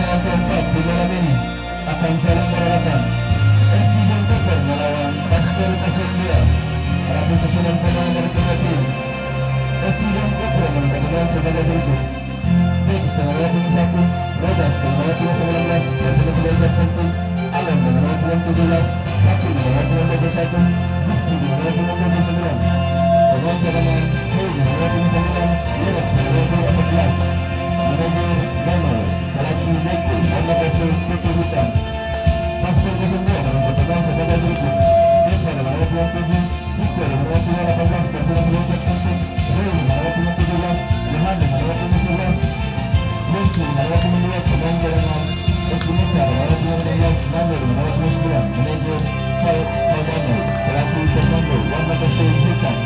yang keempat di malam ini akan saling berhadapan. FC Vancouver melawan Pasteur 02. Para susunan pemain dari kedua tim. FC Vancouver mengangkat pemain sebagai berikut. Bex dengan nomor 21, Rodas dengan nomor 19, dan dengan nomor penting, Alan dengan nomor 17, Satu dengan nomor 21, Gusti dengan nomor 29. Pemain cadangan, Hei dengan nomor 29, Lerex dengan nomor 14. Manajer Memo, Pelaki Beko, Anda Kasih Putih Hutan. Pastor 02 mengangkat pemain sebagai berikut. Desa dengan nomor 27, Cika dengan nomor 18, dan dengan nomor penting, Ray dengan nomor 17, Johan dengan nomor 11. Mungkin nomor 22 pemain cadangan Indonesia nomor 15, Nando nomor 29, manajer Faldano, pelatih Fernando, warna Pastor Hutan.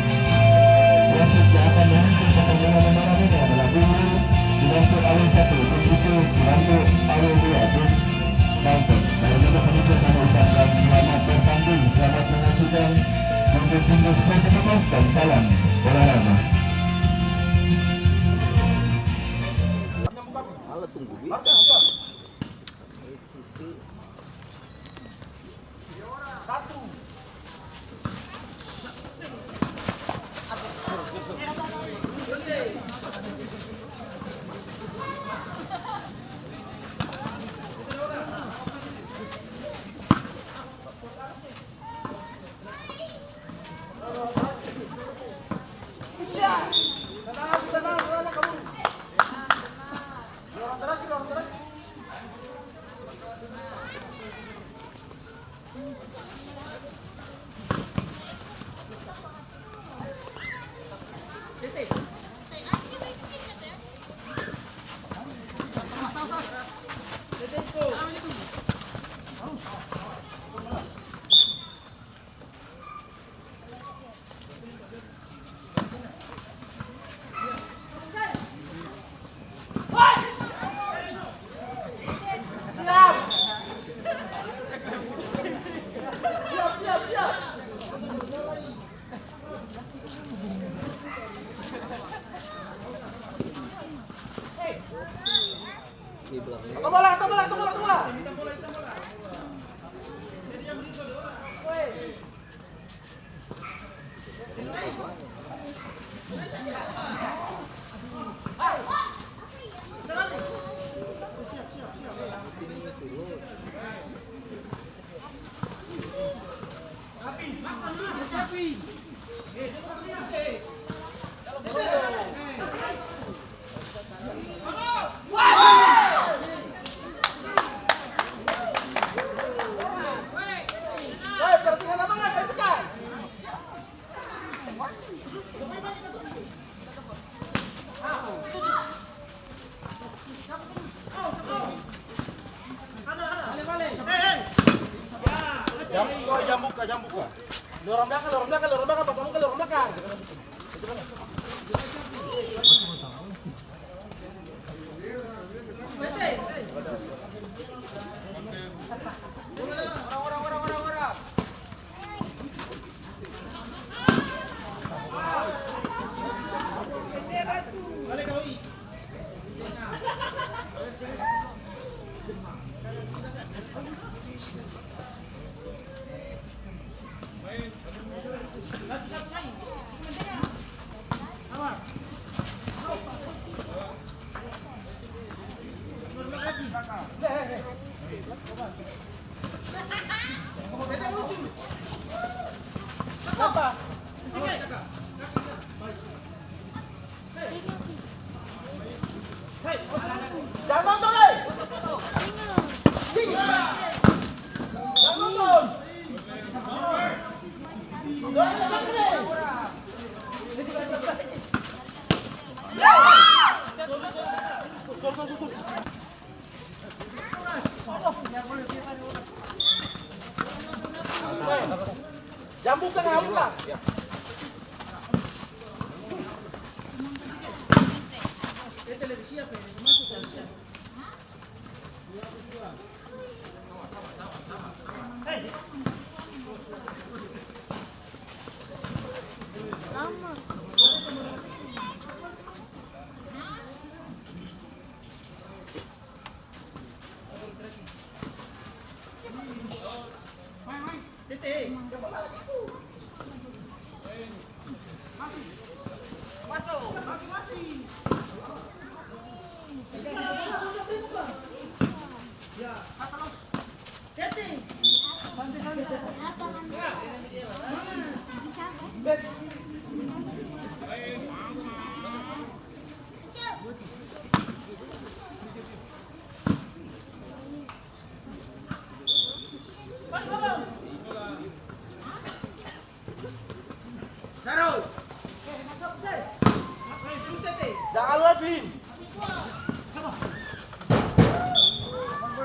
Wasit yang akan memimpin pertandingan malam ini adalah Bulu, dibantu Alun 1, Tunjucu, dibantu Alun 2, dan Dalton. Dari mana penutup kami ucapkan selamat bertanding, selamat menyaksikan untuk Pintu Sport Penutup dan salam olahraga. Jam buka. Dorong belakang, pasang muka, dorong belakang. Jam buka nggak buka? Televisi apa ini? Masuk televisi.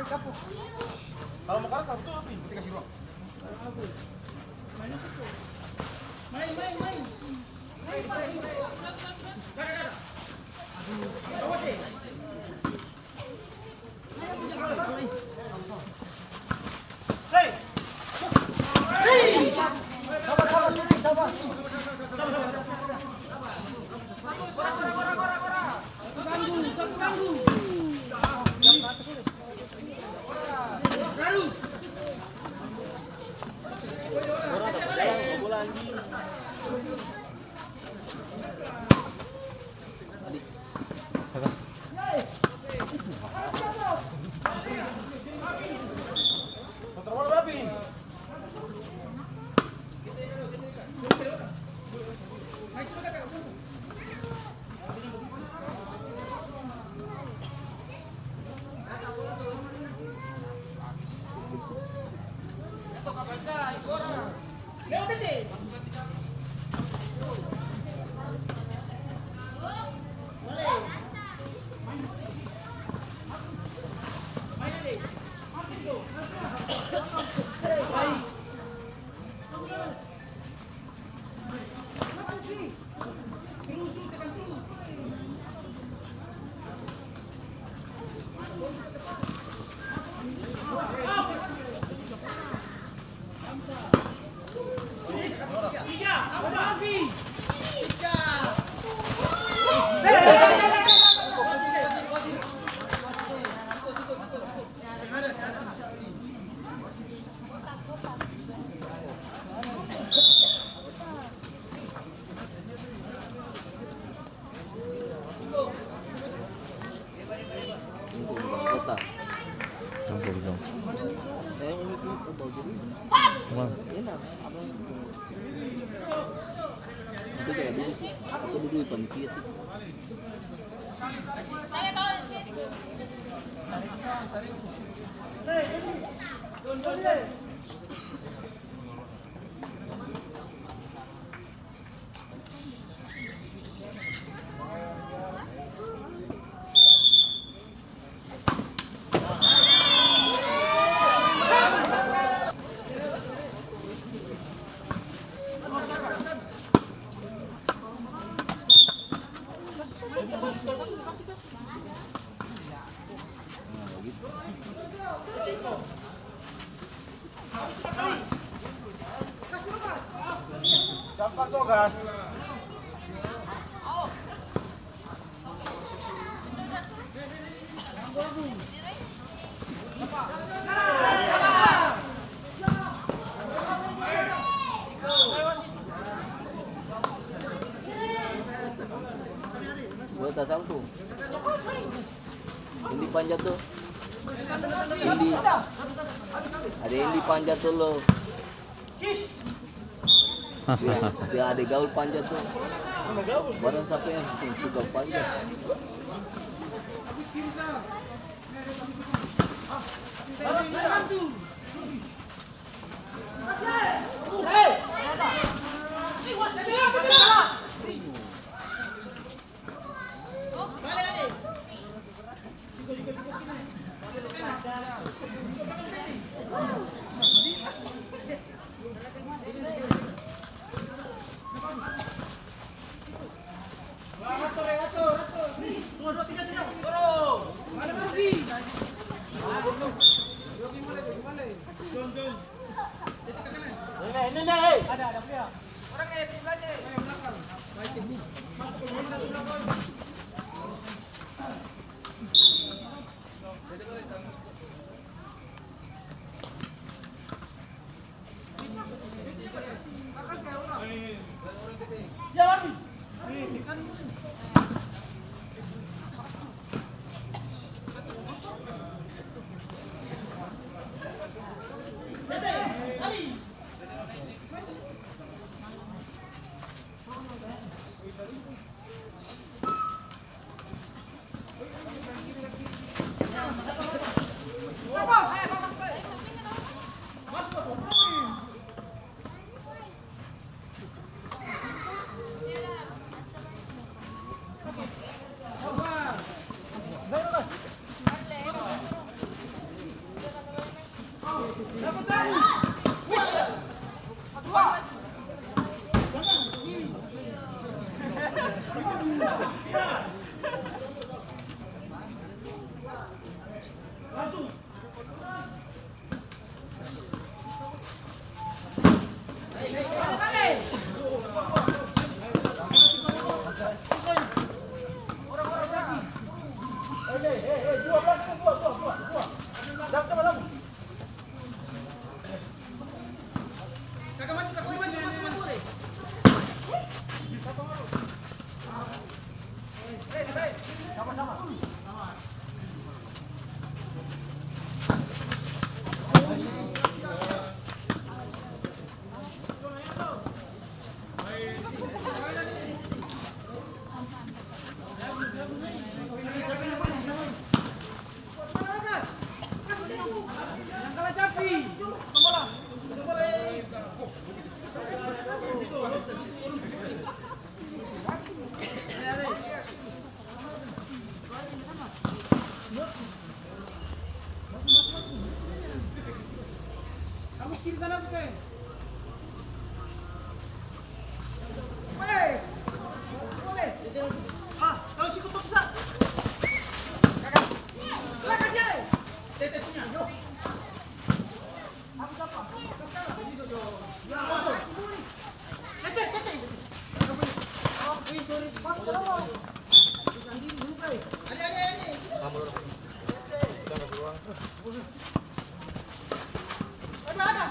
Kalau mau karet kartu apa? Berarti kasih ruang. Main. Kontrol bola berapa ini? Itu kayak dulu sih, aku dulu di panitia sih. Gampang so gas. Gua tak sampu. Ini panjat tuh. Ini. Ada yang di panjat tuh lo. Dia ada gaul panjat tuh. Barang siapa yang suka panjat. Ini, ada pria. Orang di belakang. Ya, Bang. Dua. Jangan ke malam. Kakak maju, masuk deh. Sama-sama. Kamu kiri sana bisa. Kalau sikut tuh bisa. Kakak. Kasih. Tete punya, yo. Aku siapa? Tete. Oh, sorry. Pas berapa? Sendiri dulu, Pak. Ade. Kamu jangan keluar. Ada.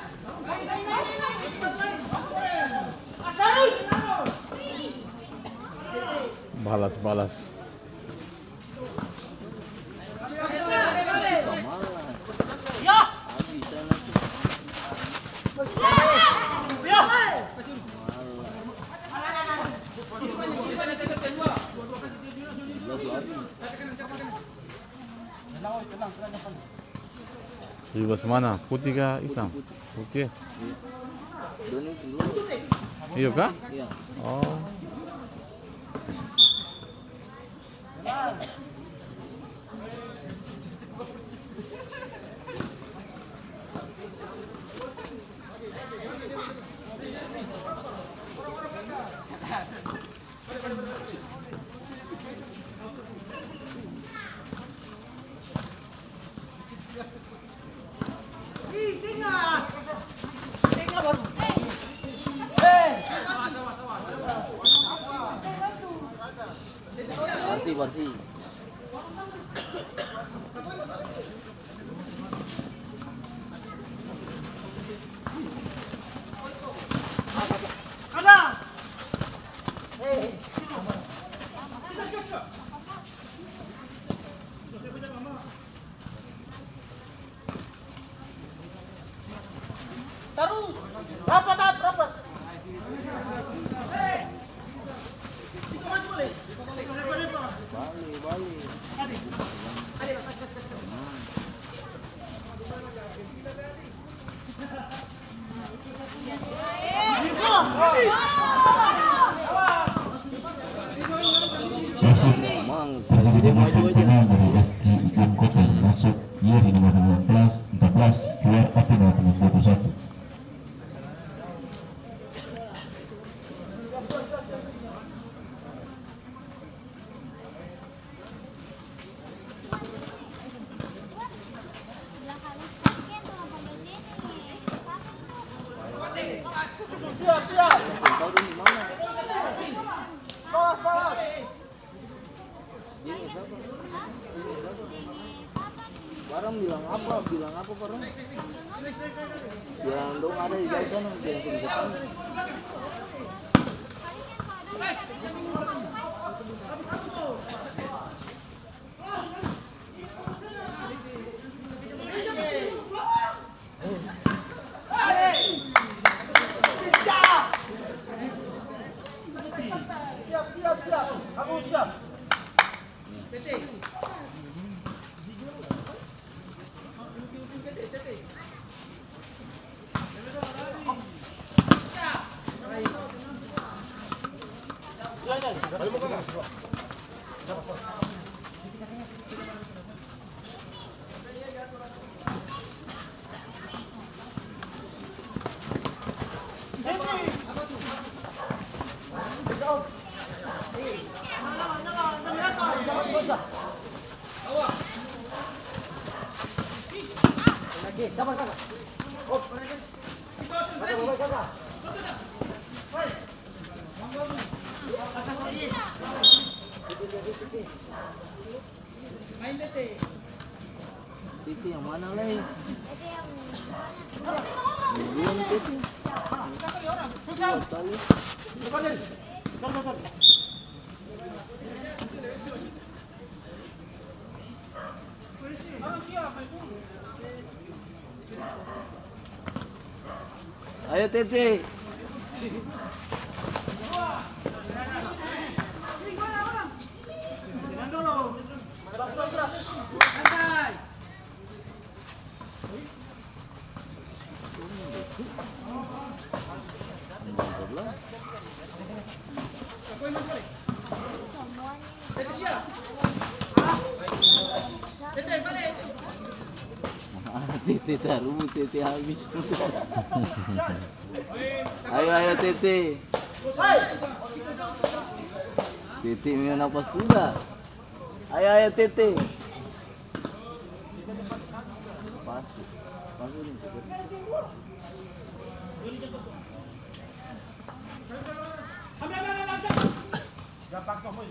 Balas. Ya. Bebas mana? Putih kah hitam? Putih. Doni dulu. Iya kah? Iya. Oh. Tinggal baru. Bersih. Ada. Taruh. Rapat. Situ maju boleh. Balik. Masuk Emang pertandingan maju aja. pertama dari FC Ikan Kota masuk year nomor 14 keluar April 2021. Siap. Tahu di mana? Balas. Ini siapa? Barang bilang apa barang? Bilang dong ada di jauh sana, bilang ke depan. Siap. Kamu siap. Main Tete. Titi yang mana lagi? Belum Titi. Susah. Tali. Depan Del. Tor. Ayo Titi. Jangan dulu. Santai. Tete siap. Tete balik. Titi taruh, Titi habis. Ayo Titi. Hai. Titi mau napas kuda. Ayo Titi. Pasuk. Pasuk ni. Ambil langsung. Gampang kau.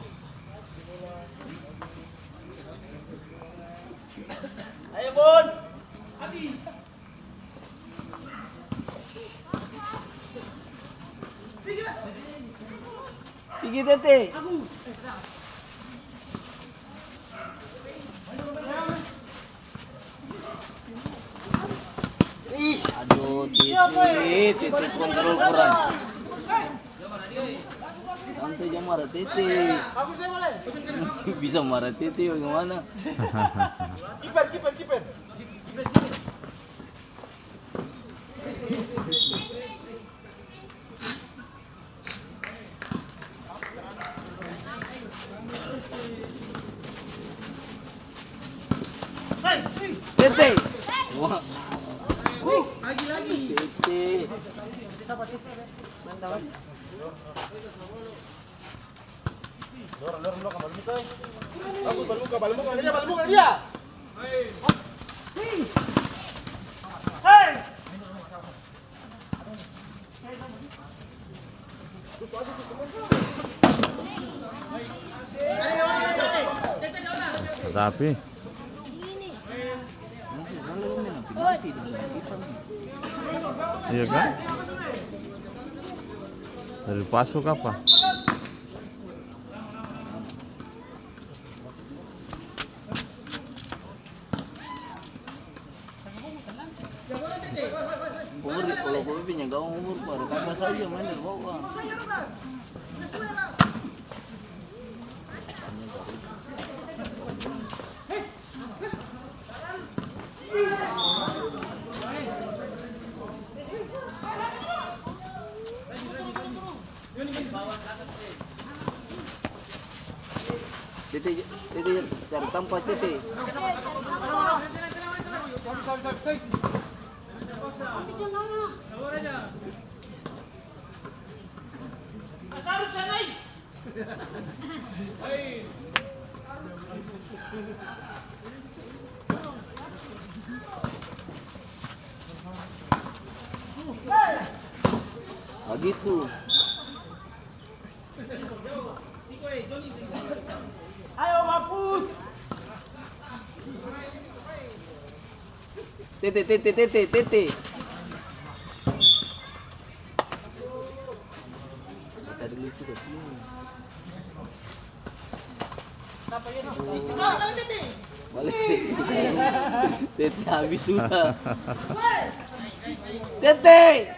Ayo Bun. Abi. Pergi Titi. Aduh, Titi kontrol kurang. Santai jangan marah Titi. Bisa marah Titi bagaimana? Kiper. Titi. Wah, Lagi. Titi. Balmuka dia. Hei. Tapi iya kan? Dari pasuk apa? Kalau kau punya kau umur baru kapan saja main di bawah. Titi cari tempat Titi. Asarus sanai. Begitu. Ayo Mapus. Titi. Tadi lucu ke sini. Balik. Titi habis sudah. Titi. Balik.